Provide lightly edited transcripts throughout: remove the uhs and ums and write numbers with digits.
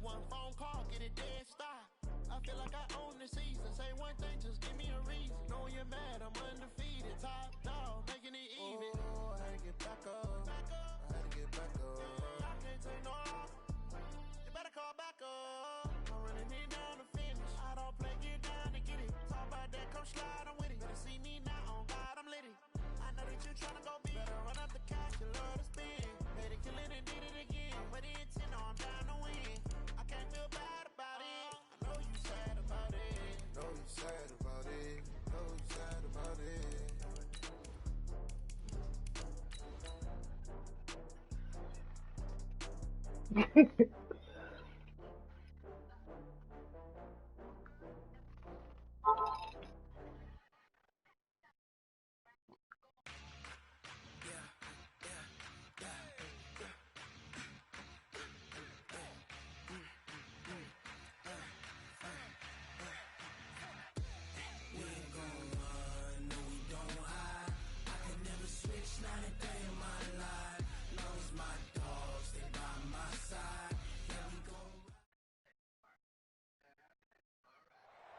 one phone call, get it dead stop. I feel like I own the season. Say one thing, just give me a reason. Know you're mad, I'm undefeated. Top dog, making it even. Oh, I had to get back up. I had to get back up. I can't take no off. You better call back up. I'm running it down to finish. I don't play, get down to get it. Talk about that, come slide, I'm with it. Better see me now, on God, I'm lit it. I know that you tryna go big. Better run up the cash, you love to spin. Made it, kill it, and did it again. But the intent, no, I'm trying to win. I can't feel bad about it. I know you sad about it. Know you sad about it. Know you sad about it.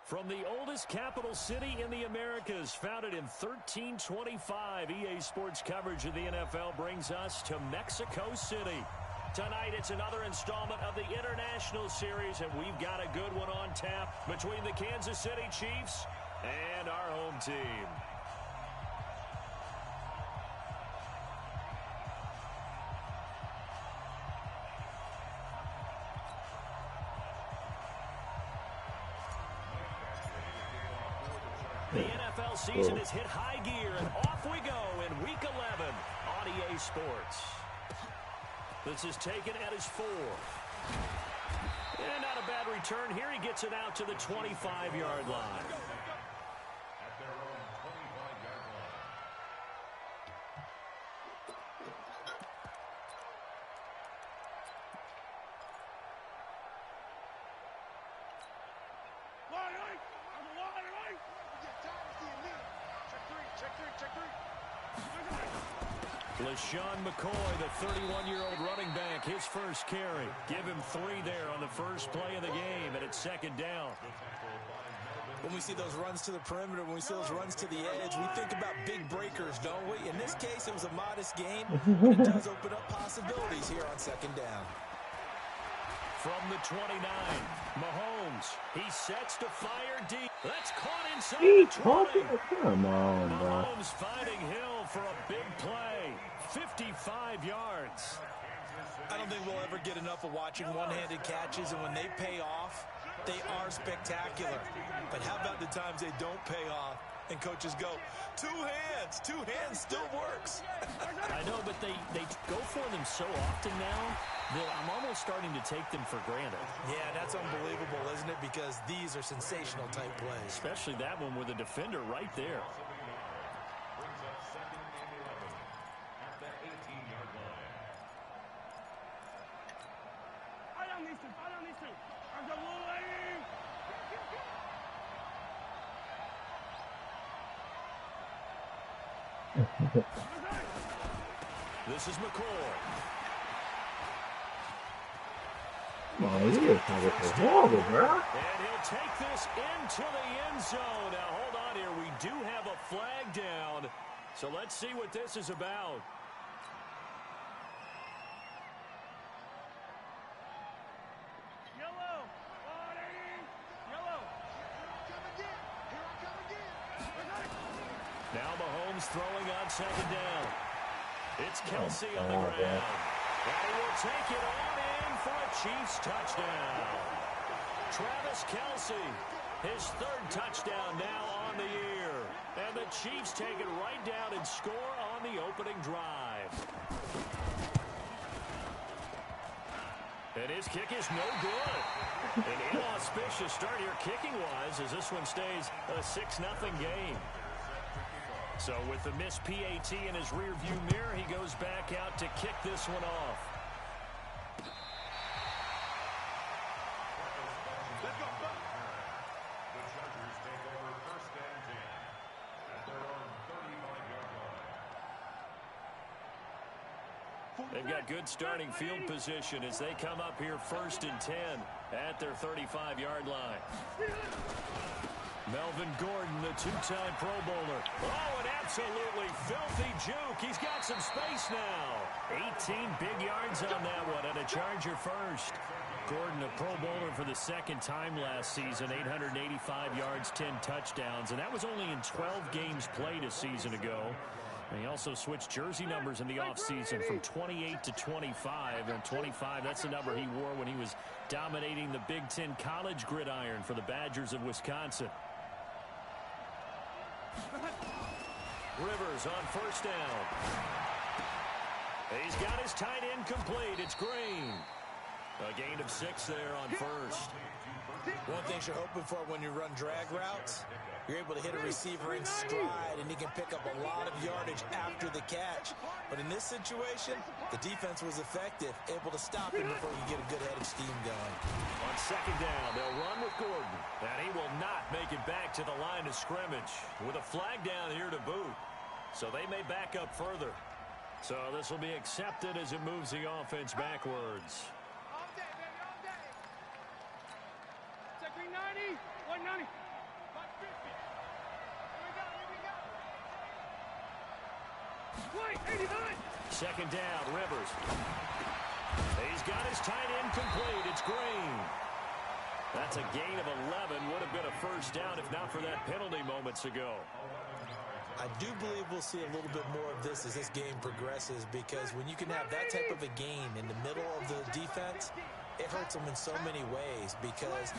From the oldest capital city in the Americas, founded in 1325, EA Sports coverage of the NFL brings us to Mexico City. Tonight, it's another installment of the International Series, and we've got a good one on tap between the Kansas City Chiefs and our home team. The NFL season has hit high gear, and off we go in Week 11 on EA Sports. This is taken at his 4. And not a bad return here. He gets it out to the 25-yard line. At their own 25-yard line. LaShawn McCoy, the 31-year-old running back, his first carry. Give him 3 there on the first play of the game, and it's second down. When we see those runs to the perimeter, when we see those runs to the edge, we think about big breakers, don't we? In this case, it was a modest gain, but it does open up possibilities here on second down. From the 29, Mahomes. He sets to fire deep. That's caught inside the 20. Come on, bro. Mahomes finding Hill for a big play. 55 yards. I don't think we'll ever get enough of watching one-handed catches, and when they pay off, they are spectacular. But how about the times they don't pay off, and coaches go, two hands still works. I know, but they go for them so often now that I'm almost starting to take them for granted. Yeah, that's unbelievable, isn't it? Because these are sensational type plays. Especially that one with a defender right there. Brings up second and 11 at the 18-yard line. This is McCoy. Oh, you just have it for horrible, bro. And he'll take this into the end zone. Now, hold on here. We do have a flag down. So let's see what this is about. Yellow. Now Mahomes throwing on second down. It's Kelsey on the ground. And he will take it on in for a Chiefs touchdown. Travis Kelsey, his 3rd touchdown now on the year. And the Chiefs take it right down and score on the opening drive. And his kick is no good. An inauspicious start here kicking-wise as this one stays a 6-0 game. So with the missed PAT in his rearview mirror, he goes back out to kick this one off. The Chargers take over 1st and 10 at their own 35-yard line. They've got good starting field position as they come up here 1st and 10 at their 35-yard line. Melvin Gordon, the two-time Pro Bowler. Oh, an absolutely filthy juke. He's got some space now. 18 big yards on that one, and a Charger first. Gordon, a Pro Bowler for the 2nd time last season, 885 yards, 10 touchdowns, and that was only in 12 games played a season ago. And he also switched jersey numbers in the offseason from 28 to 25. And 25, that's the number he wore when he was dominating the Big Ten college gridiron for the Badgers of Wisconsin. Rivers on 1st down. He's got his tight end complete. It's Green. A gain of 6 there on 1st. One thing you're hoping for when you run drag routes, you're able to hit a receiver in stride, and he can pick up a lot of yardage after the catch. But in this situation, the defense was effective, able to stop him before he could get a good head of steam going. On 2nd down, they'll run with Gordon. And he will not make it back to the line of scrimmage with a flag down here to boot. So they may back up further. So this will be accepted as it moves the offense backwards. 90, 190, 550. Here we go. 89. 2nd down, Rivers. He's got his tight end complete. It's Green. That's a gain of 11. Would have been a 1st down if not for that penalty moments ago. I do believe we'll see a little bit more of this as this game progresses, because when you can have that type of a gain in the middle of the defense, it hurts them in so many ways, because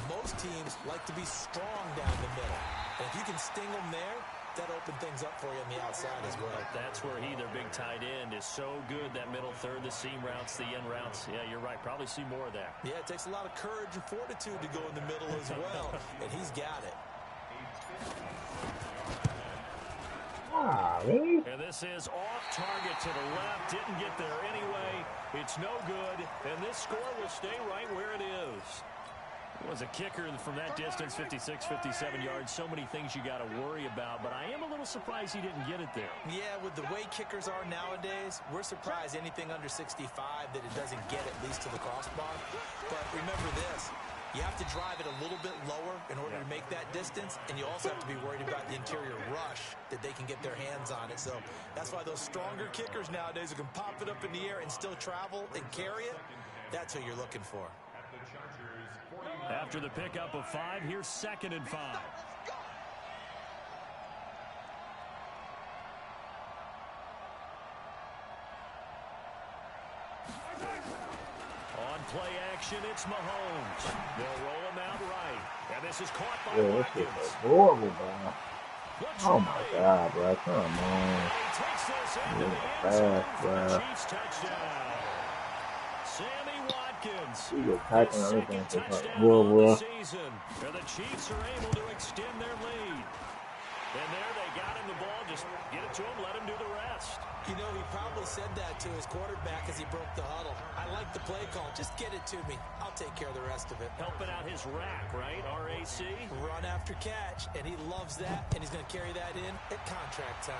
most teams like to be strong down the middle. And if you can sting them there, that opens things up for you on the outside as well. That's where their big tight end, is so good, that middle third, the seam routes, the end routes. Yeah, you're right. Probably see more of that. Yeah, it takes a lot of courage and fortitude to go in the middle as well, and he's got it. Really? And this is off target to the left. Didn't get there anyway. It's no good. And this score will stay right where it is. It was a kicker from that distance, 56, 57 yards. So many things you got to worry about. But I am a little surprised he didn't get it there. Yeah, with the way kickers are nowadays, we're surprised anything under 65 that it doesn't get at least to the crossbar. But remember this. You have to drive it a little bit lower in order to make that distance, and you also have to be worried about the interior rush that they can get their hands on it. So that's why those stronger kickers nowadays who can pop it up in the air and still travel and carry it, that's who you're looking for. After the pickup of 5, here's 2nd and 5. Play action, it's Mahomes. They'll roll him out right. And this is caught by Watkins. This is horrible, bro. Oh my God, bro. Come on. He takes this into the end zone for the Chiefs touchdown. Sammy Watkins. He was tackling everything. Touchdown on the season. And the Chiefs are able to extend their lead. And there they got him the ball. Just get it to him, let him do the rest. You know, he probably said that to his quarterback as he broke the huddle. I like the play call. Just get it to me. I'll take care of the rest of it. Helping out his rack, right? R-A-C? Run after catch. And he loves that. And he's going to carry that in at contract time.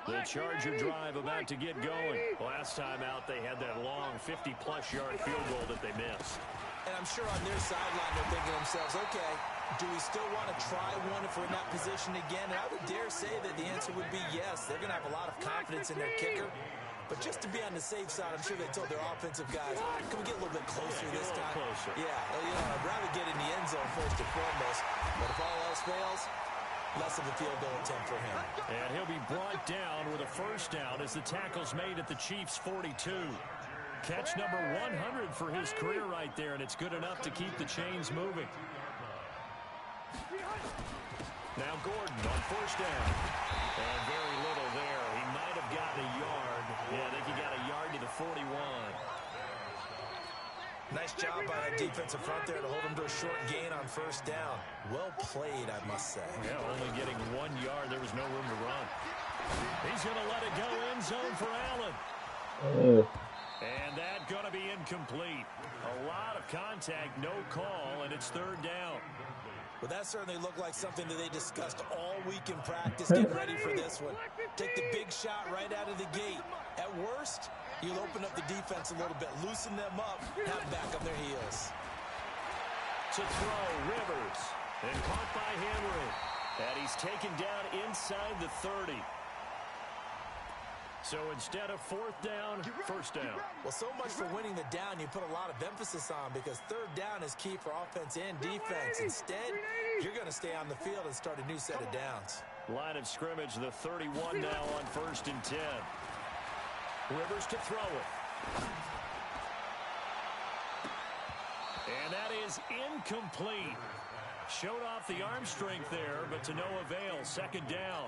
The Charger drive about to get going. Last time out, they had that long 50-plus yard field goal that they missed. And I'm sure on their sideline, they're thinking to themselves, okay, do we still want to try one if we're in that position again? And I would dare say that the answer would be yes. They're going to have a lot of confidence in their kicker. But just to be on the safe side, I'm sure they told their offensive guys, can we get a little bit closer this time? Closer. Yeah, you know, I'd rather get in the end zone first and foremost. But if all else fails, less of a field goal attempt for him. And he'll be brought down with a 1st down as the tackle's made at the Chiefs' 42. Catch number 100 for his career right there, and it's good enough to keep the chains moving. Now Gordon on 1st down. And very little there. He might have gotten a yard. Yeah, I think he got a yard to the 41. Nice job by that defensive front there to hold him to a short gain on 1st down. Well played, I must say. Yeah, only getting 1 yard. There was no room to run. He's going to let it go end zone for Allen. And that's going to be incomplete. A lot of contact, no call, and it's third down. Well, that certainly looked like something that they discussed all week in practice, getting ready for this one. Take the big shot right out of the gate. At worst, you'll open up the defense a little bit, loosen them up, have them back on their heels. To throw, Rivers, and caught by Henry. And he's taken down inside the 30. So instead of fourth down, first down. Well, so much for winning the down you put a lot of emphasis on, because third down is key for offense and defense. Instead, you're going to stay on the field and start a new set of downs. Line of scrimmage, the 31 now on 1st and 10. Rivers to throw it. And that is incomplete. Showed off the arm strength there, but to no avail. Second down.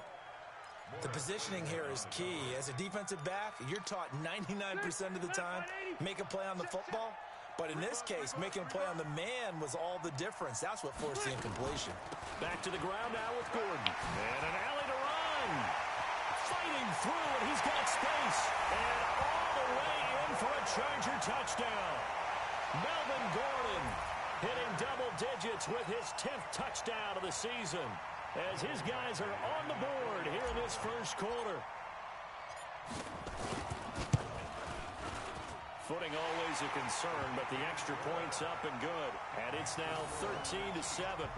The positioning here is key. As a defensive back, you're taught 99% of the time, make a play on the football. But in this case, making a play on the man was all the difference. That's what forced the incompletion. Back to the ground now with Gordon. And an alley to run. Fighting through, and he's got space. And all the way in for a Charger touchdown. Melvin Gordon hitting double digits with his 10th touchdown of the season, as his guys are on the board here in this first quarter. Footing always a concern, but the extra point's up and good. And it's now 13-7.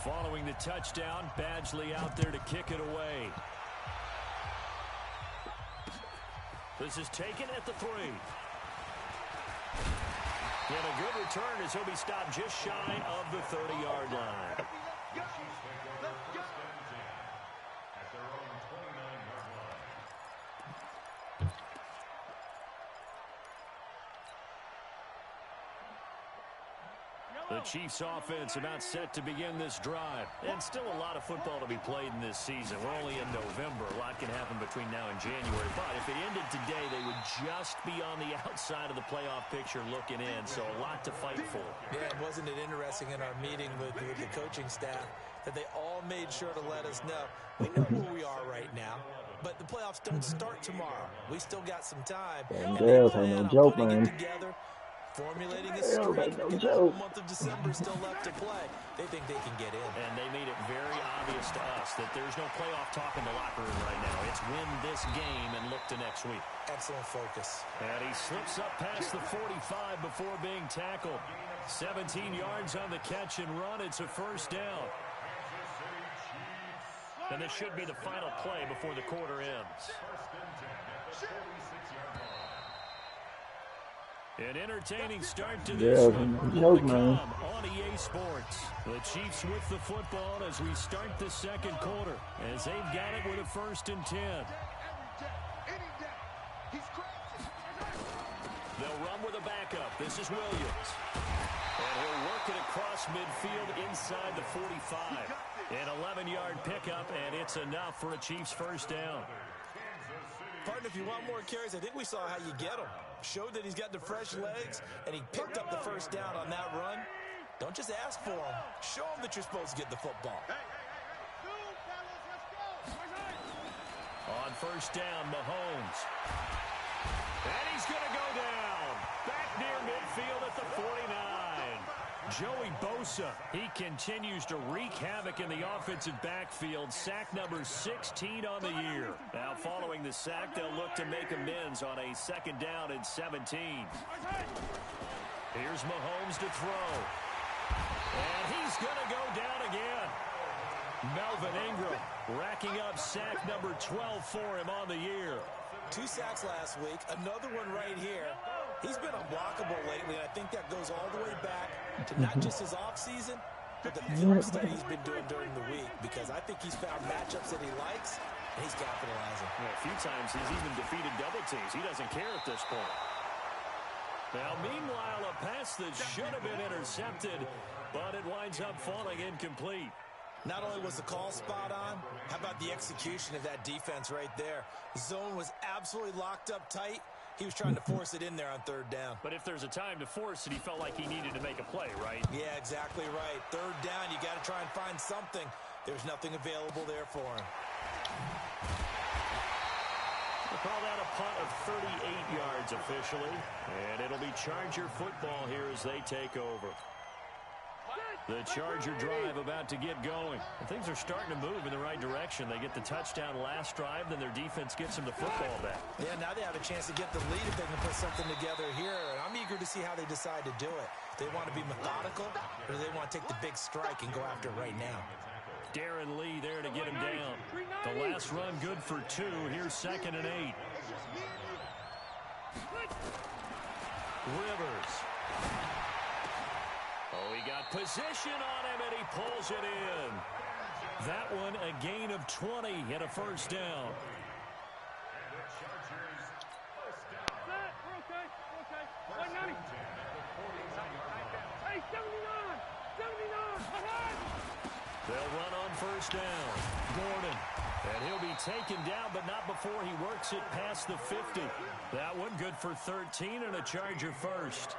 Following the touchdown, Badgley out there to kick it away. This is taken at the 3. And a good return as he'll be stopped just shy of the 30-yard line. The Chiefs offense about set to begin this drive. And still a lot of football to be played in this season. We're only in November. A lot can happen between now and January. But if it ended today, they would just be on the outside of the playoff picture looking in. So a lot to fight for. Yeah, wasn't it interesting in our meeting with the coaching staff that they all made sure to let us know. We know where we are right now, but the playoffs don't start tomorrow. We still got some time. Girls ain't no joke, man. Formulating a streak. The whole month of December still left to play. They think they can get in. And they made it very obvious to us that there's no playoff talk in the locker room right now. It's win this game and look to next week. Excellent focus. And he slips up past the 45 before being tackled. 17 yards on the catch and run. It's a first down. And this should be the final play before the quarter ends. An entertaining start to this one. On EA Sports. The Chiefs with the football as we start the second quarter, as they've got it with a 1st and 10. They'll run with a backup. This is Williams. And he'll work it across midfield inside the 45. An 11-yard pickup, and it's enough for a Chiefs first down. Partner, if you want more carries, I think we saw how you get them. Showed that he's got the fresh legs, and he picked up the first down on that run. Don't just ask for him. Show him that you're supposed to get the football. On first down, Mahomes. And he's going to go down. Back near midfield at the 49. Joey Bosa, he continues to wreak havoc in the offensive backfield. Sack number 16 on the year. Now following the sack, they'll look to make amends on a 2nd down and 17. Here's Mahomes to throw. And he's going to go down again. Melvin Ingram racking up sack number 12 for him on the year. 2 sacks last week, another one right here. He's been unblockable lately, and I think that goes all the way back to not just his offseason, but the film study he's been doing during the week, because I think he's found matchups that he likes, and he's capitalizing. Well, a few times he's even defeated double teams. He doesn't care at this point. Now, meanwhile, a pass that should have been intercepted, but it winds up falling incomplete. Not only was the call spot on, how about the execution of that defense right there? Zone was absolutely locked up tight, He was trying to force it in there on third down. But if there's a time to force it, he felt like he needed to make a play, right? Yeah, exactly right. Third down, you got to try and find something. There's nothing available there for him. We'll call that a punt of 38 yards officially. And it'll be Charger football here as they take over. The Charger drive about to get going. And things are starting to move in the right direction. They get the touchdown last drive, then their defense gets them the football back. Yeah, now they have a chance to get the lead if they can put something together here. And I'm eager to see how they decide to do it. They want to be methodical, or do they want to take the big strike and go after it right now? Darren Lee there to get him down. The last run good for 2. Here's 2nd and 8. Rivers. Oh, he got position on him, and he pulls it in. That one a gain of 20 and a first down. They'll run on first down. Gordon. And he'll be taken down, but not before he works it past the 50. That one good for 13 and a Charger first.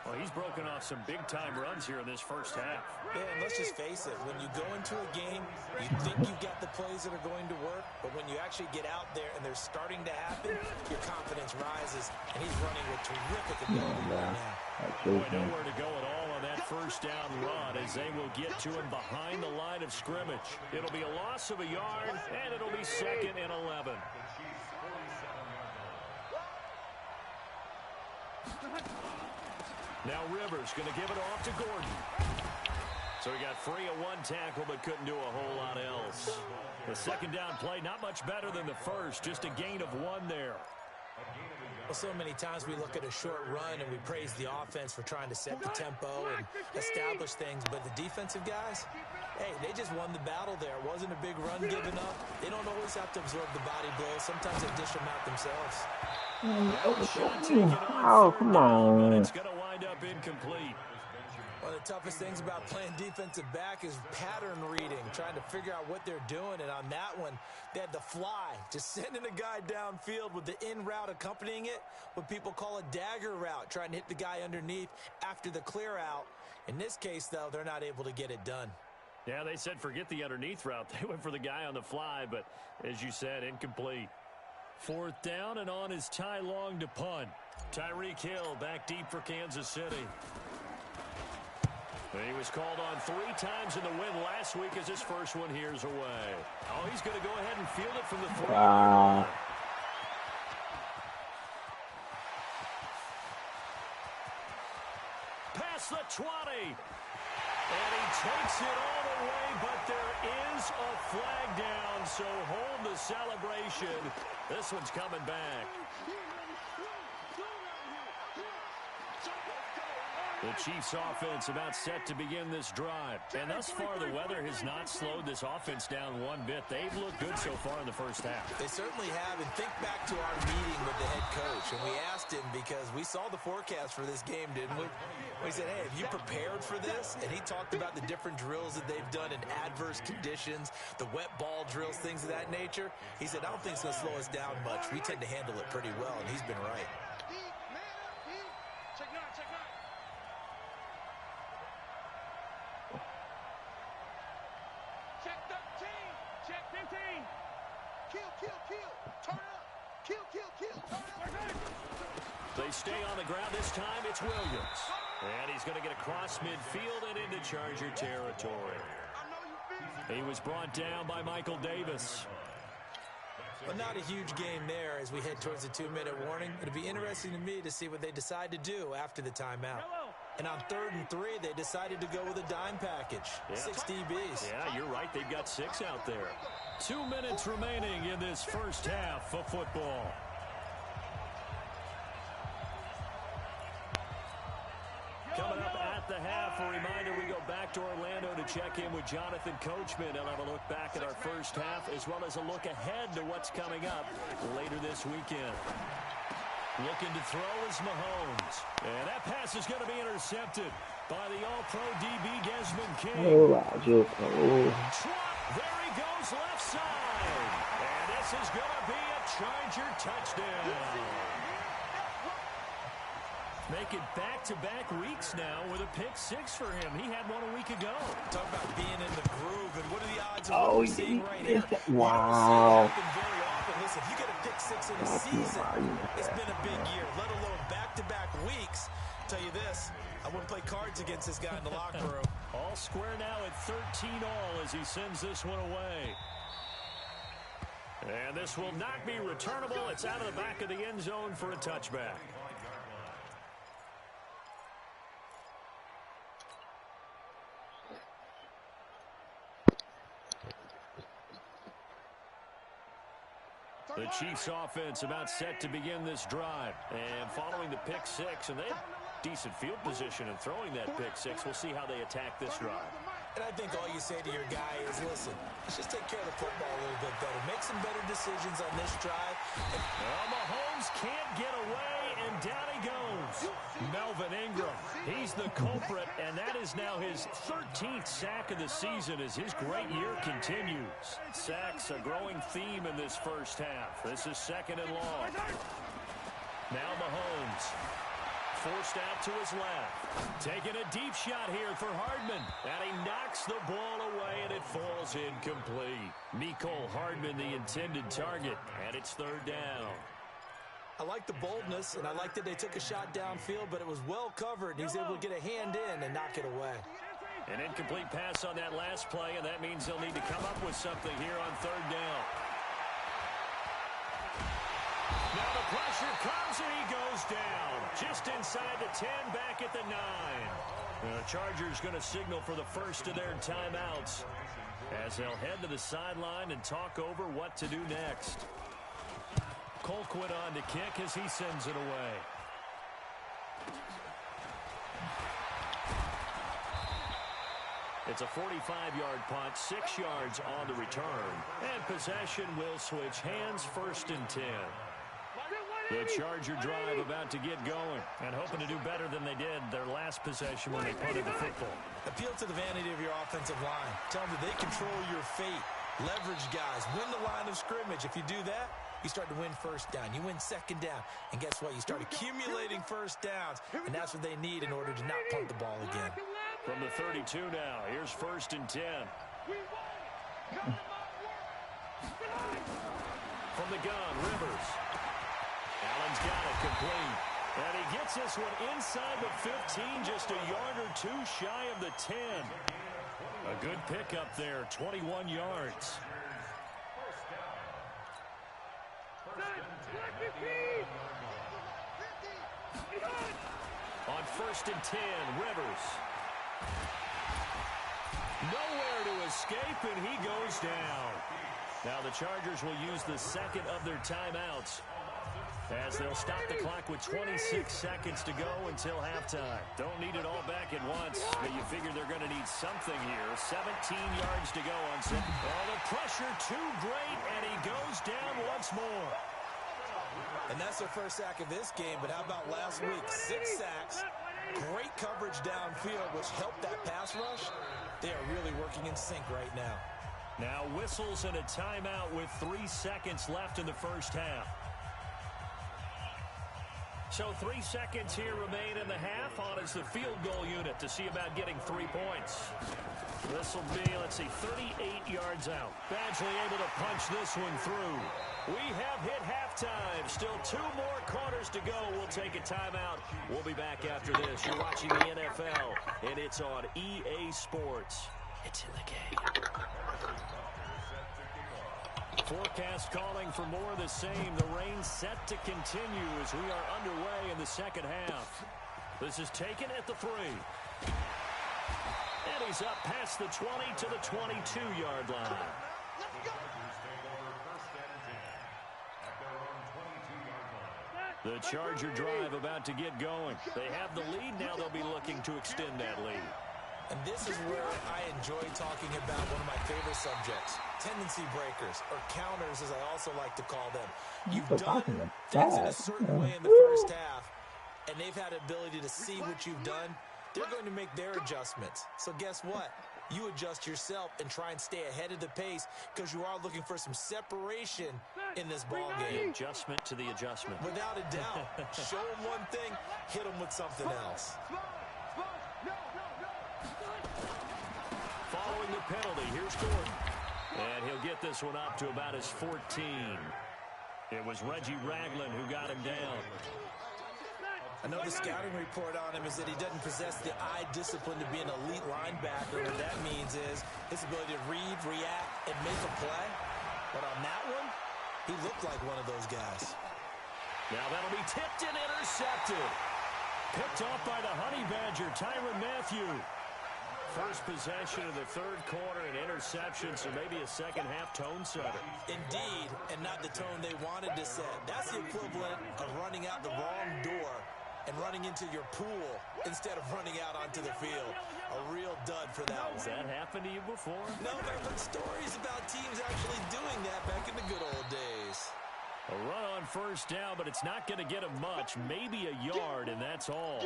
Well, he's broken off some big-time runs here in this first half. Yeah, and let's just face it. When you go into a game, you think you've got the plays that are going to work, but when you actually get out there and they're starting to happen, your confidence rises, and he's running with terrific ability right now. Boy, nowhere to go at all on that first down run as they will get to him behind the line of scrimmage. It'll be a loss of a yard, and it'll be 2nd and 11. Now Rivers going to give it off to Gordon. So he got free of one tackle but couldn't do a whole lot else. The second down play not much better than the first, just a gain of 1 there. Well, so many times we look at a short run and we praise the offense for trying to set the tempo and establish things, but the defensive guys, hey, they just won the battle there. It wasn't a big run given up. They don't always have to absorb the body blows. Sometimes they dish them out themselves. Oh, come on. It's going to wind up incomplete. One of the toughest things about playing defensive back is pattern reading, trying to figure out what they're doing. And on that one, they had the fly, just sending a guy downfield with the in route accompanying it, what people call a dagger route, trying to hit the guy underneath after the clear out. In this case, though, they're not able to get it done. Yeah, they said forget the underneath route. They went for the guy on the fly, but as you said, incomplete. 4th down, and on is Ty Long to punt. Tyreek Hill back deep for Kansas City. He was called on 3 times in the win last week as his first one here's away. Oh, he's going to go ahead and field it from the 3. Wow. Past the 20. And he takes it all the way, but there is a flag down, so hold the celebration. This one's coming back. The Chiefs offense about set to begin this drive. And thus far, the weather has not slowed this offense down one bit. They've looked good so far in the first half. They certainly have. And think back to our meeting with the head coach. And we asked him because we saw the forecast for this game, didn't we? We said, hey, have you prepared for this? And he talked about the different drills that they've done in adverse conditions, the wet ball drills, things of that nature. He said, I don't think it's going to slow us down much. We tend to handle it pretty well, and he's been right. They stay on the ground. This time it's Williams. And he's going to get across midfield and into Charger territory. He was brought down by Michael Davis. But not a huge game there as we head towards the 2-minute warning. It'll be interesting to me to see what they decide to do after the timeout. And on 3rd and 3, they decided to go with a dime package. Yeah. 6 DBs. Yeah, you're right. They've got 6 out there. 2 minutes remaining in this first half of football. Coming up at the half, a reminder we go back to Orlando to check in with Jonathan Coachman. He'll have a look back at our first half as well as a look ahead to what's coming up later this weekend. Looking to throw is Mahomes. And that pass is going to be intercepted by the All-Pro DB Desmond King. Oh, There he goes left side. And this This is going to be a Charger touchdown. Make it back-to-back weeks now with a pick six for him. He had one a week ago. Talk about being in the groove, and what are the odds of Oh, what we're you seeing right here? wow. You don't see it happen very often. Listen, if you get a pick six in a season, it's been a big year, let alone back-to-back weeks. Tell you this, I wouldn't play cards against this guy in the locker room. All square now at 13 all as he sends this one away. And this will not be returnable. It's out of the back of the end zone for a touchback. The Chiefs offense about set to begin this drive. And following the pick six, and they have decent field position and throwing that pick six. We'll see how they attack this drive. And I think all you say to your guy is, listen, let's just take care of the football a little bit better. Make some better decisions on this drive. Well, Mahomes can't get away, and down he goes. Melvin Ingram, he's the culprit, and that is now his 13th sack of the season as his great year continues. Sacks a growing theme in this first half. This is second and long. Now Mahomes. Forced out to his left. Taking a deep shot here for Hardman. And he knocks the ball away, and it falls incomplete. Mecole Hardman, the intended target, and it's third down. I like the boldness, and I like that they took a shot downfield, but it was well covered. He's able to get a hand in and knock it away. An incomplete pass on that last play, and that means they'll need to come up with something here on third down. Now the pressure comes, and he goes down. Just inside the 10, back at the 9. The Chargers going to signal for the first of their timeouts as they'll head to the sideline and talk over what to do next. Colquitt on to kick as he sends it away. It's a 45-yard punt, 6 yards on the return. And possession will switch hands, first and 10. The Charger drive about to get going and hoping to do better than they did their last possession when they punted the football. Appeal to the vanity of your offensive line. Tell them that they control your fate. Leverage guys. Win the line of scrimmage. If you do that, you start to win first down. You win second down. And guess what? You start accumulating first downs. And that's what they need in order to not punt the ball again. From the 32 now, here's first and 10. From the gun, Rivers. Allen's got it complete. And he gets this one inside the 15, just a yard or two shy of the 10. A good pickup there, 21 yards. On first and 10, Rivers. Nowhere to escape, and he goes down. Now the Chargers will use the second of their timeouts as they'll stop the clock with 26 seconds to go until halftime. Don't need it all back at once, but you figure they're going to need something here. 17 yards to go on set. Oh, the pressure too great, and he goes down once more. And that's their first sack of this game, but how about last week? 6 sacks, great coverage downfield, which helped that pass rush. They are really working in sync right now. Now whistles and a timeout with 3 seconds left in the first half. So 3 seconds here remain in the half on as the field goal unit to see about getting 3 points. This will be, 38 yards out. Badgley able to punch this one through. We have hit halftime. Still 2 more quarters to go. We'll take a timeout. We'll be back after this. You're watching the NFL, and it's on EA Sports. It's in the game. Forecast calling for more of the same. The rain set to continue as we are underway in the second half. This is taken at the 3. And he's up past the 20 to the 22-yard line. The Charger drive about to get going. They have the lead. Now they'll be looking to extend that lead. And this is where I enjoy talking about one of my favorite subjects, tendency breakers, or counters, as I also like to call them. You've done things in a certain way in the first half, and they've had the ability to see what you've done. They're going to make their adjustments. So guess what? you adjust yourself and try and stay ahead of the pace because you are looking for some separation in this ball game. Adjustment to the adjustment. Without a doubt. Show them one thing, hit them with something else. Following the penalty, here's Gordon. And he'll get this one up to about his 14. It was Reggie Ragland who got him down. I know the scouting report on him is that he doesn't possess the eye discipline to be an elite linebacker. What that means is his ability to read, react, and make a play. But on that one, he looked like one of those guys. Now that'll be tipped and intercepted. Picked off by the Honey Badger, Tyrann Mathieu. First possession of the third quarter, an interception, so maybe a second-half tone setter. Indeed, and not the tone they wanted to set. That's the equivalent of running out the wrong door and running into your pool instead of running out onto the field. A real dud for that one. Has that happened to you before? No, but I've heard stories about teams actually doing that back in the good old days. A run on first down, but it's not going to get him much. Maybe a yard, and that's all.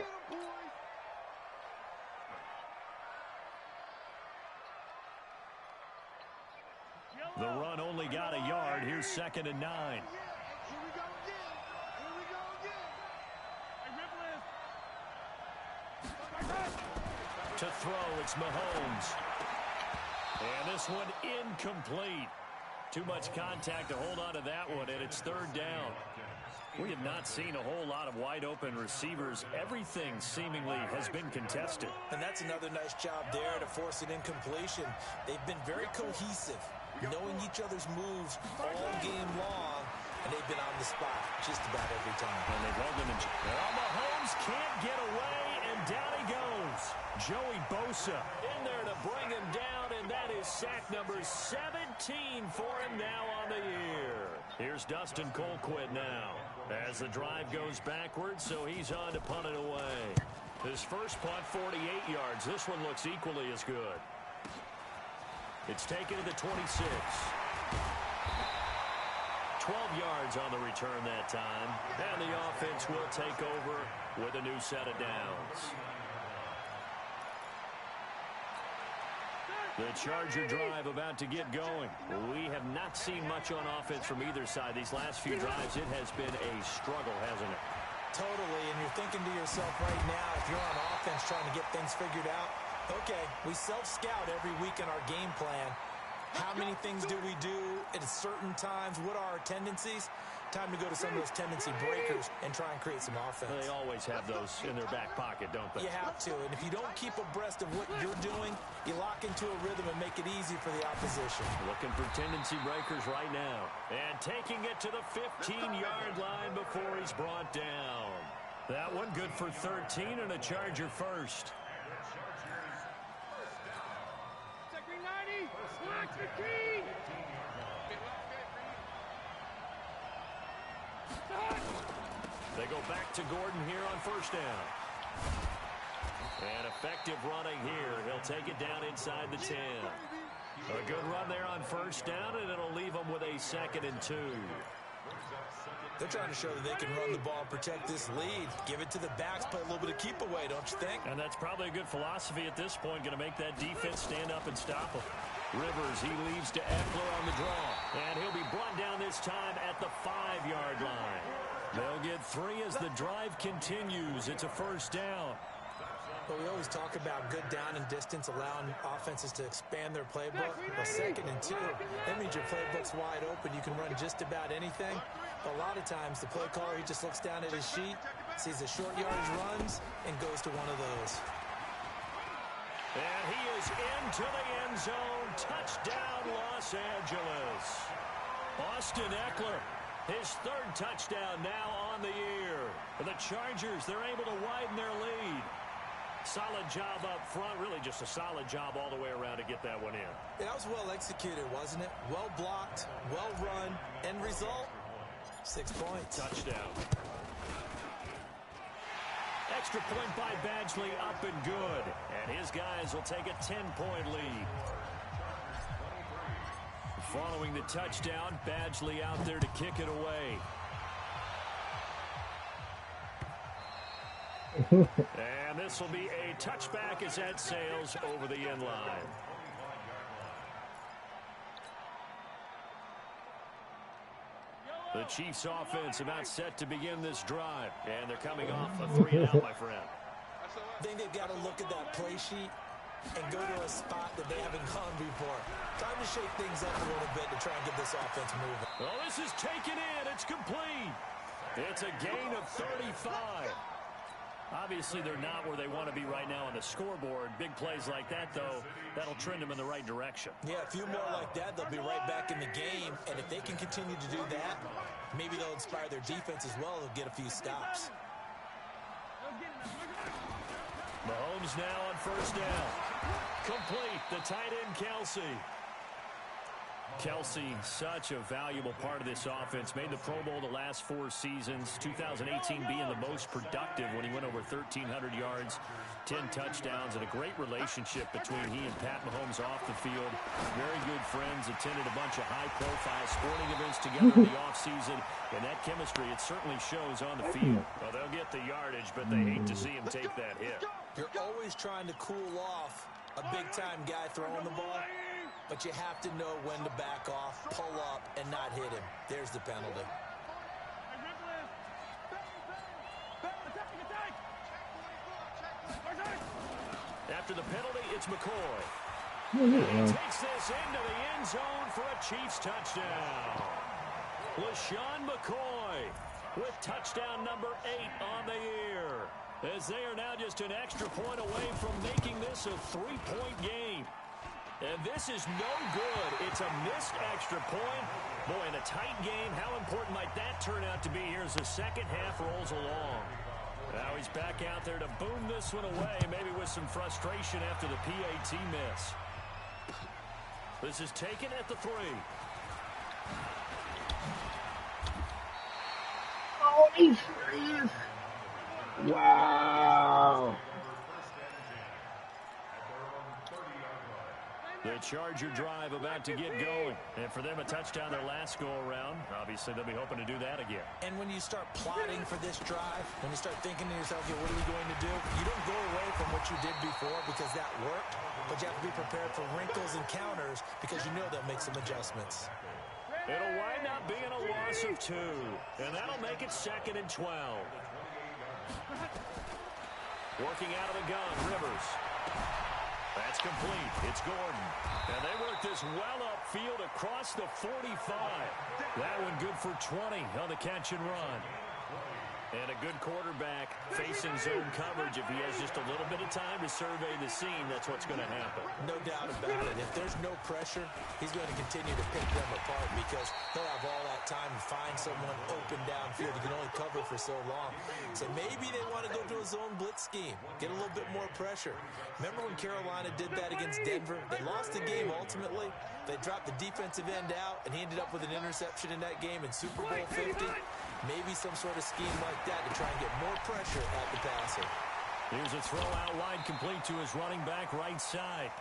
The run only got a yard. Here's 2nd and 9. To throw, it's Mahomes. And this one incomplete. Too much contact to hold on to that one, and it's 3rd down. We have not seen a whole lot of wide-open receivers. Everything seemingly has been contested. And that's another nice job there to force an incompletion. They've been very cohesive, knowing each other's moves all game long, and they've been on the spot just about every time. And they've held them in. Well, Mahomes can't get away, and down he goes. Joey Bosa in there to bring him down, and that is sack number 17 for him now on the year. Here's Dustin Colquitt now as the drive goes backwards, so he's on to punt it away. His first punt, 48 yards. This one looks equally as good. It's taken to the 26. 12 yards on the return that time. And the offense will take over with a new set of downs. The Charger drive about to get going. We have not seen much on offense from either side. These last few drives, it has been a struggle, hasn't it? Totally, and you're thinking to yourself right now, if you're on offense trying to get things figured out, okay, we self-scout every week in our game plan. How many things do we do at certain times? What are our tendencies? Time to go to some of those tendency breakers and try and create some offense. They always have those in their back pocket, don't they? You have to, and if you don't keep abreast of what you're doing, you lock into a rhythm and make it easy for the opposition. Looking for tendency breakers right now. And taking it to the 15-yard line before he's brought down. That one good for 13 and a Charger first. They go back to Gordon here on first down. And effective running here. He'll take it down inside the 10. A good run there on first down, and it'll leave them with a 2nd and 2. They're trying to show that they can run the ball and protect this lead. Give it to the backs, play a little bit of keep away, don't you think? And that's probably a good philosophy at this point. Going to make that defense stand up and stop them. Rivers, he leaves to Eckler on the draw. And he'll be brought down this time at the 5-yard line. They'll get 3 as the drive continues. It's a first down. Well, we always talk about good down and distance, allowing offenses to expand their playbook. Well, 2nd and 2, that means your playbook's wide open. You can run just about anything. But a lot of times, the play caller, he just looks down at his sheet, sees the short yardage runs, and goes to one of those. And he is into the end zone. Touchdown, Los Angeles. Austin Eckler, his 3rd touchdown now on the year. For the Chargers, they're able to widen their lead. Solid job up front. Really just a solid job all the way around to get that one in. That was well executed, wasn't it? Well blocked, well run. End result, 6 points. Touchdown. Extra point by Badgley, up and good. And his guys will take a 10-point lead. Following the touchdown, Badgley out there to kick it away. And this will be a touchback as that sails over the end line. The Chiefs offense about set to begin this drive. And they're coming off a 3-and-out, my friend. I think they've got to look at that play sheet and go to a spot that they haven't gone before. Time to shake things up a little bit to try and get this offense moving. Well, this is taken in. It's complete. It's a gain of 35. Obviously, they're not where they want to be right now on the scoreboard. Big plays like that, though, that'll trend them in the right direction. Yeah, a few more like that, they'll be right back in the game. And if they can continue to do that, maybe they'll inspire their defense as well. They'll get a few stops. Mahomes now on first down. Complete. The tight end, Kelsey. Kelsey, such a valuable part of this offense. Made the Pro Bowl the last 4 seasons. 2018 being the most productive when he went over 1,300 yards, 10 touchdowns, and a great relationship between he and Pat Mahomes off the field. Very good friends. Attended a bunch of high-profile sporting events together in the offseason. And that chemistry, it certainly shows on the field. Well, they'll get the yardage, but they hate to see him take that hit. You're always trying to cool off a big-time guy throwing the ball. But you have to know when to back off, pull up, and not hit him. There's the penalty. After the penalty, it's McCoy. And he takes this into the end zone for a Chiefs touchdown. LaShawn McCoy with touchdown number 8 on the year. As they are now just an extra point away from making this a 3-point game. And this is no good. It's a missed extra point. Boy, in a tight game, how important might that turn out to be here as the second half rolls along. Now he's back out there to boom this one away, maybe with some frustration after the PAT miss. This is taken at the 3. Oh, he's free. Wow. The Charger drive about to get going. And for them, a touchdown their last go-around. Obviously, they'll be hoping to do that again. And when you start plotting for this drive, when you start thinking to yourself, okay, what are we going to do? You don't go away from what you did before because that worked, but you have to be prepared for wrinkles and counters because you know they'll make some adjustments. It'll wind up being a loss of 2. And that'll make it 2nd and 12. Working out of the gun, Rivers. That's complete. It's Gordon. And they work this well upfield across the 45. That one good for 20 on the catch and run. And a good quarterback facing zone coverage. If he has just a little bit of time to survey the scene, that's what's going to happen. No doubt about it. If there's no pressure, he's going to continue to pick them apart because he'll have all that time to find someone open downfield. He can only cover for so long. So maybe they want to go to a zone blitz scheme, get a little bit more pressure. Remember when Carolina did that against Denver? They lost the game ultimately. They dropped the defensive end out, and he ended up with an interception in that game in Super Bowl 50. Maybe some sort of scheme like that to try and get more pressure at the passer. Here's a throw out wide, complete to his running back right side.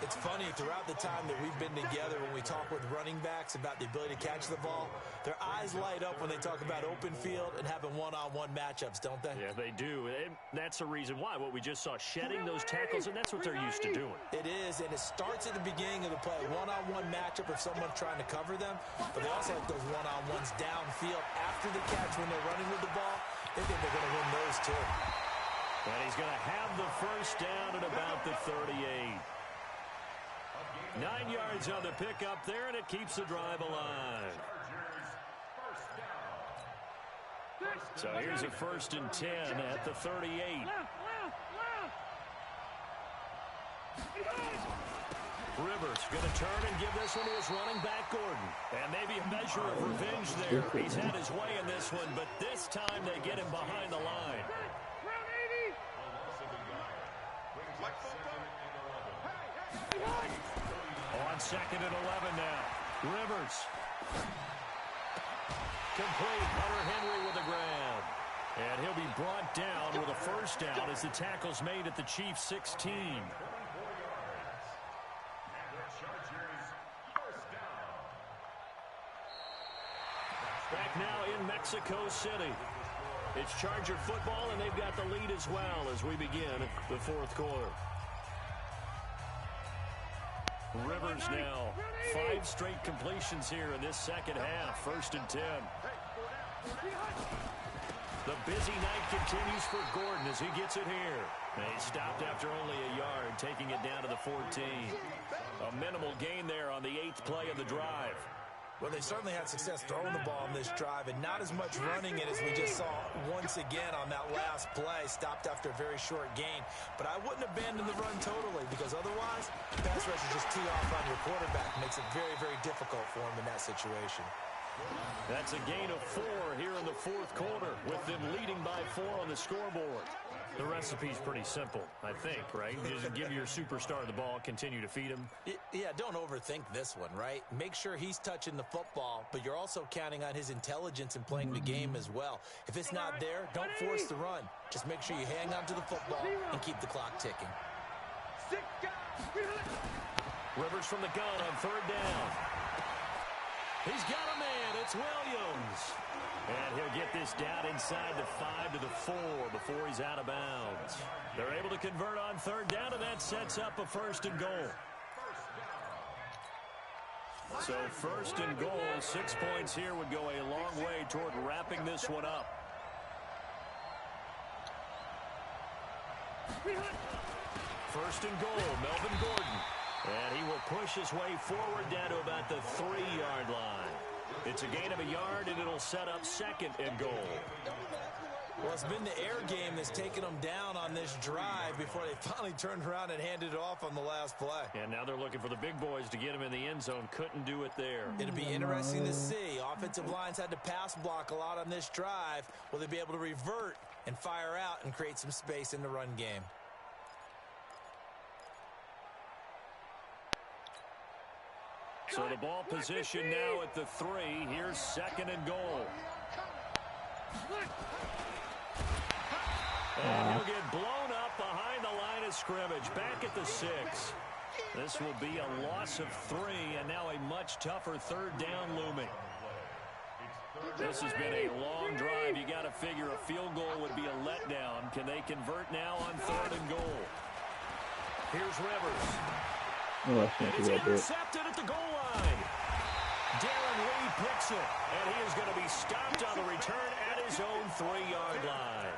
It's funny, throughout the time that we've been together, when we talk with running backs about the ability to catch the ball, their eyes light up when they talk about open field and having one-on-one matchups, don't they? Yeah, they do. And that's the reason why. What we just saw, shedding those tackles, and that's what they're used to doing. It is, and it starts at the beginning of the play. One-on-one matchup if someone's trying to cover them, but they also have those one-on-ones downfield after the catch when they're running with the ball. They think they're going to win those too. And he's going to have the first down at about the 38. 9 yards on the pickup there, and it keeps the drive alive. So here's a 1st and 10 at the 38. Rivers going to turn and give this one to his running back, Gordon. And maybe a measure of revenge there. He's had his way in this one, but this time they get him behind the line. On 2nd and 11 now. Rivers. Complete. Hunter Henry with a grab. And he'll be brought down with a first down as the tackle's made at the Chiefs' 16. Back now in Mexico City. It's Charger football, and they've got the lead as well as we begin the 4th quarter. Rivers now. 5 straight completions here in this second half. 1st and 10. The busy night continues for Gordon as he gets it here. And he stopped after only a yard, taking it down to the 14. A minimal gain there on the 8th play of the drive. Well, they certainly had success throwing the ball on this drive, and not as much running it as we just saw once again on that last play. Stopped after a very short gain. But I wouldn't abandon the run totally, because otherwise, pass rush is just tee off on your quarterback. Makes it very, very difficult for him in that situation. That's a gain of 4 here in the 4th quarter, with them leading by 4 on the scoreboard. The recipe's pretty simple, I think, right? Just give your superstar the ball, continue to feed him. Yeah, don't overthink this one, right? Make sure he's touching the football, but you're also counting on his intelligence in playing the game as well. If it's not there, don't force the run. Just make sure you hang on to the football and keep the clock ticking. Rivers from the gun on 3rd down. He's got a man. It's Williams. And he'll get this down inside the 5 to the 4 before he's out of bounds. They're able to convert on 3rd down, and that sets up a 1st and goal. So 1st and goal, 6 points here would go a long way toward wrapping this one up. First and goal, Melvin Gordon. And he will push his way forward down to about the 3-yard line. It's a gain of a yard, and it'll set up 2nd and goal. Well, it's been the air game that's taken them down on this drive before they finally turned around and handed it off on the last play. And now they're looking for the big boys to get him in the end zone. Couldn't do it there. It'll be interesting to see. Offensive lines had to pass block a lot on this drive. Will they be able to revert and fire out and create some space in the run game? So the ball position now at the 3. Here's 2nd and goal. And he'll get blown up behind the line of scrimmage. Back at the 6. This will be a loss of 3, and now a much tougher 3rd down looming. This has been a long drive. You got to figure a field goal would be a letdown. Can they convert now on 3rd and goal? Here's Rivers. Oh, and it's intercepted at the goal line. Darren Lee picks it, and he is going to be stopped on the return at his own 3-yard line.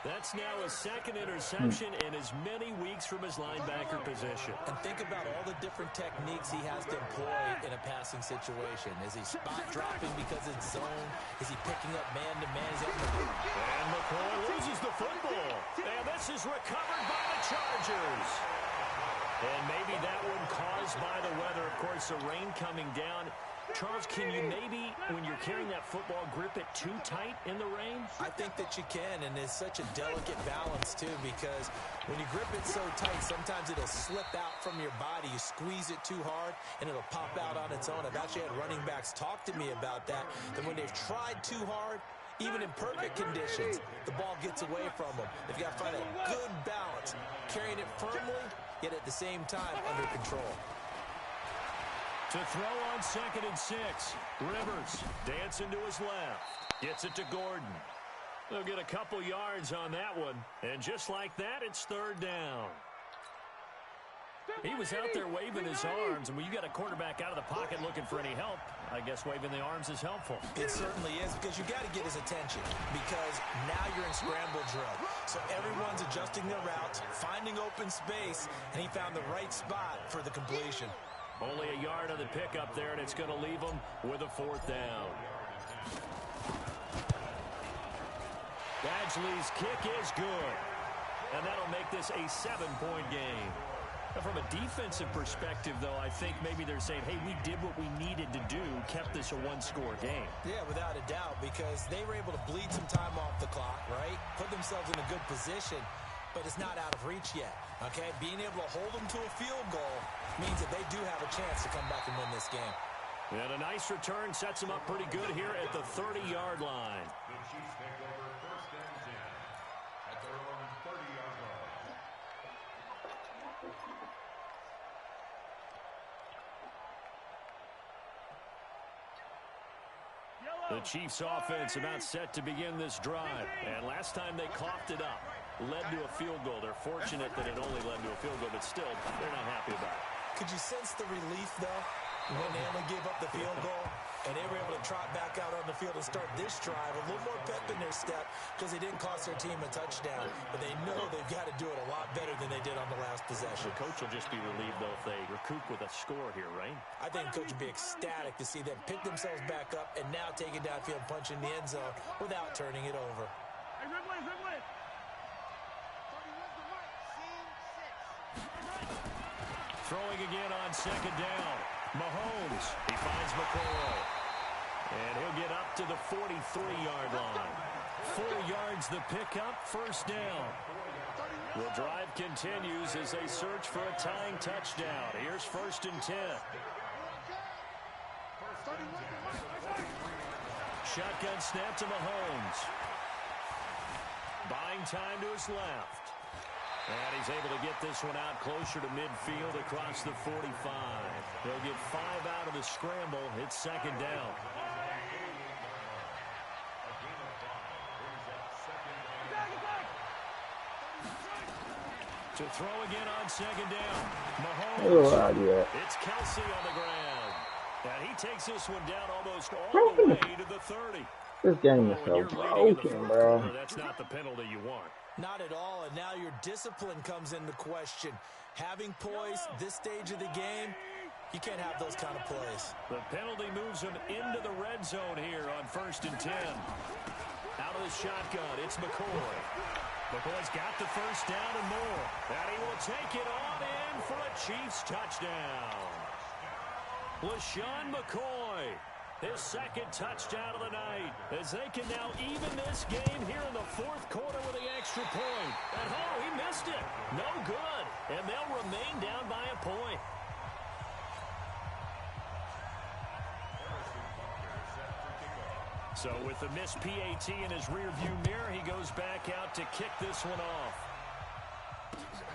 That's now a 2nd interception in as many weeks from his linebacker position. And think about all the different techniques he has to employ in a passing situation. Is he spot dropping because it's zone? Is he picking up man-to-man? And McCoy loses the football. And this is recovered by the Chargers. And maybe that one caused by the weather. Of course, the rain coming down. Charles, can you maybe, when you're carrying that football, grip it too tight in the rain? I think that you can, and it's such a delicate balance, too, because when you grip it so tight, sometimes it'll slip out from your body. You squeeze it too hard, and it'll pop out on its own. I've actually had running backs talk to me about that when they've tried too hard, even in perfect conditions, the ball gets away from them. They've got to find a good balance, carrying it firmly, yet at the same time under control. To throw on 2nd and 6. Rivers dancing to his left. Gets it to Gordon. They'll get a couple yards on that one. And just like that, it's 3rd down. He was out there waving his arms, and when you got a quarterback out of the pocket looking for any help, I guess waving the arms is helpful. It certainly is, because you got to get his attention, because now you're in scramble drill. So everyone's adjusting their routes, finding open space, and he found the right spot for the completion. Only a yard on the pickup there, and it's going to leave them with a 4th down. Badgley's kick is good, and that'll make this a 7-point game. Now, from a defensive perspective, though, I think maybe they're saying, hey, we did what we needed to do, kept this a 1-score game. Yeah, without a doubt, because they were able to bleed some time off the clock, right? Put themselves in a good position, but it's not out of reach yet, okay? Being able to hold them to a field goal means that they do have a chance to come back and win this game. And a nice return sets them up pretty good here at the 30-yard line. The Chiefs take over 1st and 10 at their own 30-yard line. The Chiefs offense about set to begin this drive. And last time they coughed it up, led to a field goal. They're fortunate that it only led to a field goal, but still, they're not happy about it. Could you sense the relief, though, when they only gave up the field goal and they were able to trot back out on the field and start this drive? A little more pep in their step because they didn't cost their team a touchdown. But they know they've got to do it a lot better than they did on the last possession. The coach will just be relieved, though, if they recoup with a score here, right? I think the coach would be ecstatic to see them pick themselves back up and now take it downfield and punch in the end zone without turning it over. Throwing again on second down. Mahomes, he finds McCoy. And he'll get up to the 43-yard line. 4 yards the pickup, first down. The drive continues as they search for a tying touchdown. Here's 1st and 10. Shotgun snap to Mahomes. Buying time to his left. And he's able to get this one out closer to midfield across the 45. They'll get 5 out of the scramble. It's second down. To throw again on second down. Mahomes. It's Kelsey on the ground. And he takes this one down almost all the way to the 30. This game is so broken, bro. That's not the penalty you want. Not at all, and now your discipline comes into question. Having poise this stage of the game, you can't have those kind of plays. The penalty moves him into the red zone here on 1st and 10. Out of the shotgun, it's McCoy. McCoy's got the first down and more. And he will take it on in for a Chiefs touchdown. LaShawn McCoy, his second touchdown of the night, as they can now even this game here in the 4th quarter with the extra point. And he missed it. No good. And they'll remain down by a point. So with the missed PAT in his rearview mirror, he goes back out to kick this one off.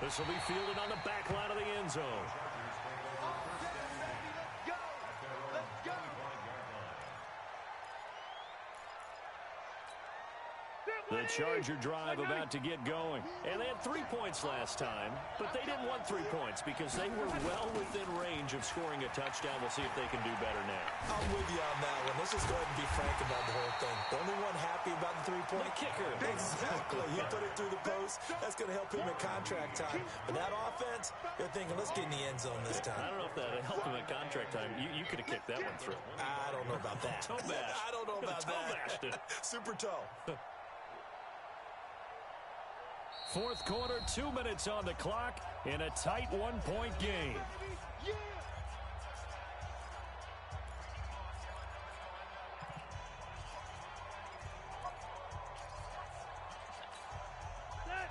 This will be fielded on the back line of the end zone. The Charger drive about to get going. And they had 3 points last time, but they didn't want 3 points because they were well within range of scoring a touchdown. We'll see if they can do better now. I'm with you on that one. Let's just go ahead and be frank about the whole thing. The only one happy about the 3-point kicker. Exactly. He put it through the post. That's going to help him at contract time. But that offense, they're thinking, let's get in the end zone this time. I don't know if that helped him at contract time. You could have kicked that one through. I don't know about that. Toe bash. I don't know about that. Bashed it. Super toe. 4th quarter, 2 minutes on the clock in a tight 1-point game.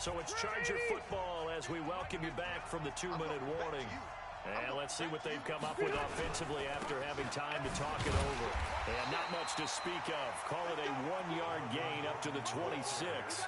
So it's Charger football as we welcome you back from the 2-minute warning. And let's see what they've come up with offensively after having time to talk it over. And not much to speak of. Call it a 1-yard gain up to the 26.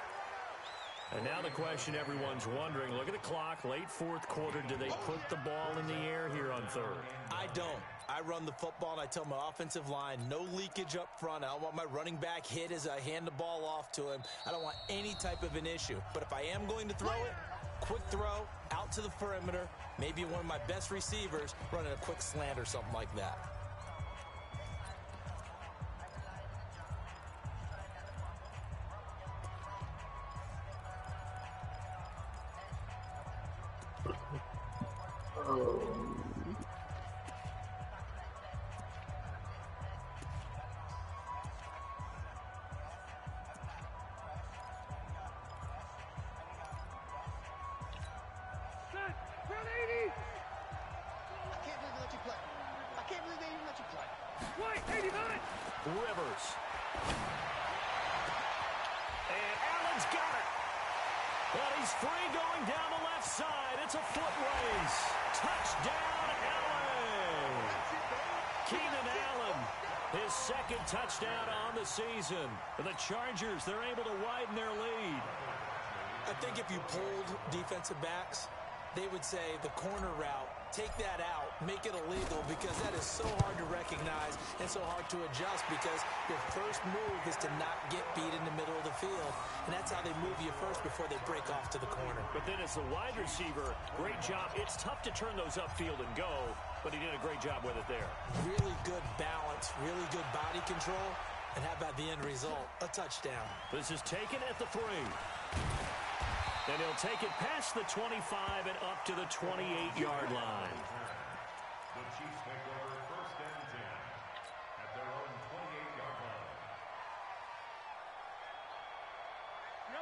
And now the question everyone's wondering, look at the clock, late 4th quarter, do they put the ball in the air here on 3rd? I don't. I run the football, and I tell my offensive line, no leakage up front. I don't want my running back hit as I hand the ball off to him. I don't want any type of an issue. But if I am going to throw it, quick throw, out to the perimeter, maybe one of my best receivers running a quick slant or something like that. Rivers. And Allen's got it. Well, he's free going down the left side. It's a foot race. Touchdown, Allen. Keenan Allen, his 2nd touchdown on the season. The Chargers, they're able to widen their lead. I think if you polled defensive backs, they would say the corner route take that out, make it illegal, because that is so hard to recognize and so hard to adjust, because your first move is to not get beat in the middle of the field, and that's how they move you first before they break off to the corner. But then as the wide receiver, great job. It's tough to turn those upfield and go, but he did a great job with it there. Really good balance, really good body control, and how about the end result? A touchdown. This is taken at the 3. And he'll take it past the 25 and up to the 28-yard line. The Chiefs take over 1st and 10 at their own 28-yard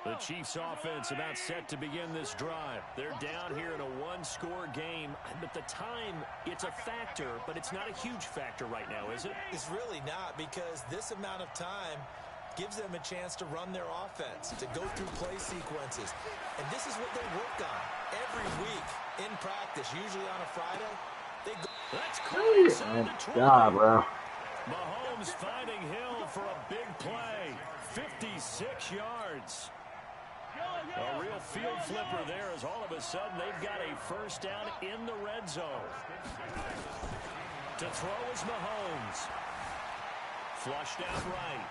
line. The Chiefs offense about set to begin this drive. They're down here in a one-score game. But the time, it's a factor, but it's not a huge factor right now, is it? It's really not, because this amount of time gives them a chance to run their offense, to go through play sequences. And this is what they work on every week in practice, usually on a Friday. They go. That's cool. Inside the 20. God, bro. Mahomes finding Hill for a big play. 56 yards. A real field flipper there, as all of a sudden they've got a first down in the red zone. To throw is Mahomes. Flushed out right.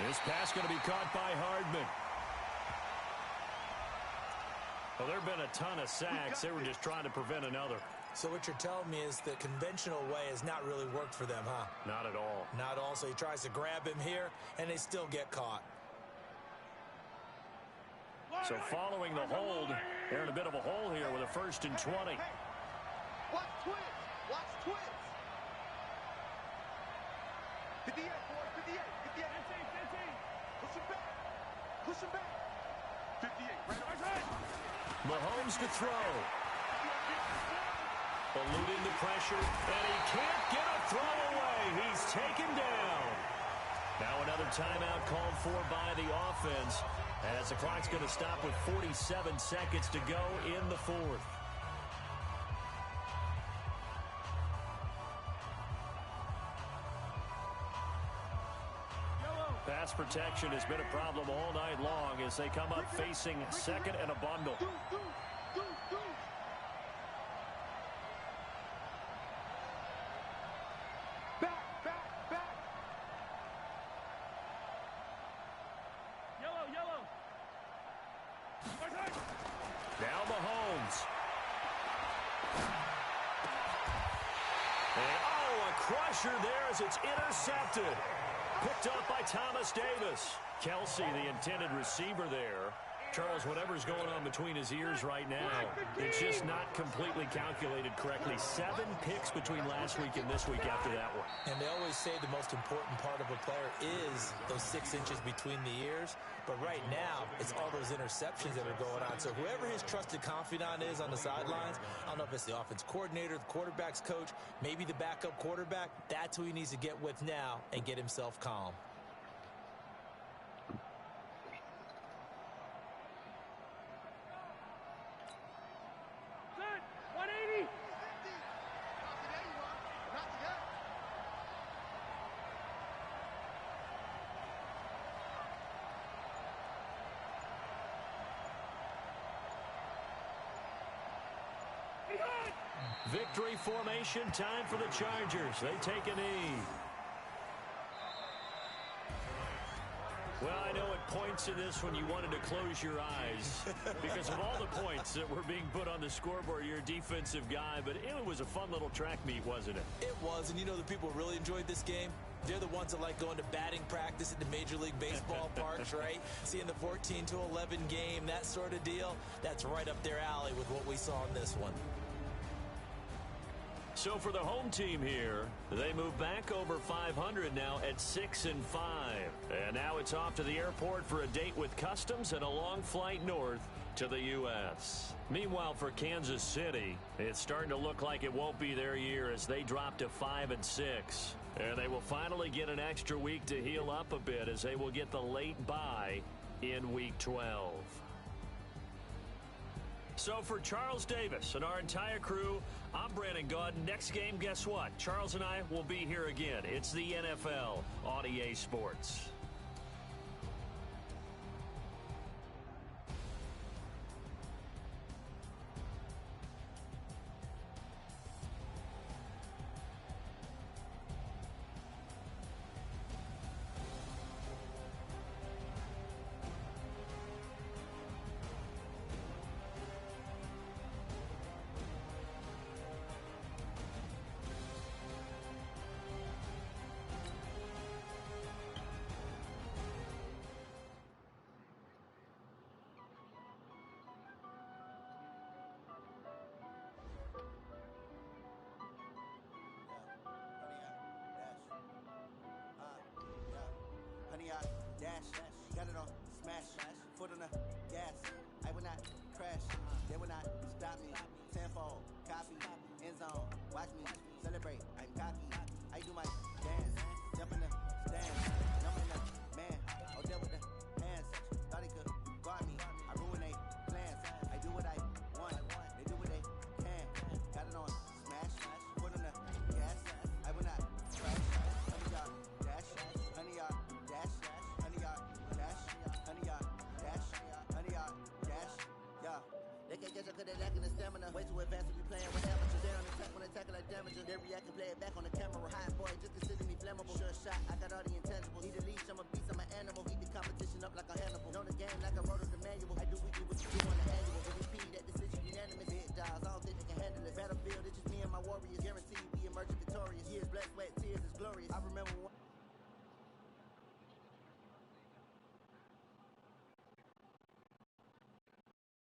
This pass going to be caught by Hardman. Well, there have been a ton of sacks. They were just trying to prevent another. So what you're telling me is the conventional way has not really worked for them, huh? Not at all. Not at all. So he tries to grab him here, and they still get caught. So following the hold, they're in a bit of a hole here with a 1st and 20. Watch twins. Watch twins. 58, boys. 58. 58. 15. Push him back. Push him back. 58. Right. Mahomes to throw. Eluding the pressure, and he can't get a throw away. He's taken down. Now another timeout called for by the offense, as the clock's going to stop with 47 seconds to go in the 4th. Pass protection has been a problem all night long as they come up facing 2nd and a bundle. Now Mahomes. And a crusher there as it's intercepted. Picked up by Thomas Davis. Kelsey, the intended receiver there. Charles, whatever's going on between his ears right now, it's just not completely calculated correctly. 7 picks between last week and this week after that one. And they always say the most important part of a player is those 6 inches between the ears. But right now, it's all those interceptions that are going on. So whoever his trusted confidant is on the sidelines, I don't know if it's the offense coordinator, the quarterback's coach, maybe the backup quarterback, that's who he needs to get with now and get himself calm. Victory formation, time for the Chargers. They take a knee. Well, I know at points in this when you wanted to close your eyes because of all the points that were being put on the scoreboard. You're a defensive guy, but it was a fun little track meet, wasn't it? It was, and you know the people who really enjoyed this game? They're the ones that like going to batting practice at the Major League Baseball parks, right? Seeing the 14-11 game, that sort of deal. That's right up their alley with what we saw in this one. So for the home team here, they move back over 500 now at 6-5. And now it's off to the airport for a date with customs and a long flight north to the U.S. Meanwhile, for Kansas City, it's starting to look like it won't be their year as they drop to 5-6. And they will finally get an extra week to heal up a bit as they will get the late bye in Week 12. So for Charles Davis and our entire crew, I'm Brandon Gaudin. Next game, guess what? Charles and I will be here again. It's the NFL on EA Sports. got it on smash, foot on the gas. I will not crash, they will not stop me. Tenfold, copy, end zone, watch me celebrate. I'm cocky, I do my dance, jump in the stands, jump in the man. Oh, there with the hands, thought he could guard me. I ruin they plans. I do what I want, they do what they can. Got it on smash, foot on the gas. I will not crash, 100 yard dash, 100 yard dash, 100 yard dash, 100 yard dash, 100 yard dash. Yeah. They can't catch up cause they lacking the stamina. Way too advanced to be playing with amateurs. They're on attack when they tackle like damages. They react and play it back on the camera. High boy, just consider me flammable. Sure shot, I got all the intangibles. Need a leash, I'm a beast, I'm an animal. Eat the competition up like a Hannibal. Know the game like I wrote of the manual. I do weekly what you do on the annual. MVP, that decision unanimous. Hit dials, I don't think they can handle it. Battlefield, it's just me and my warriors. Guarantee we emerge victorious. Years, blood, sweat,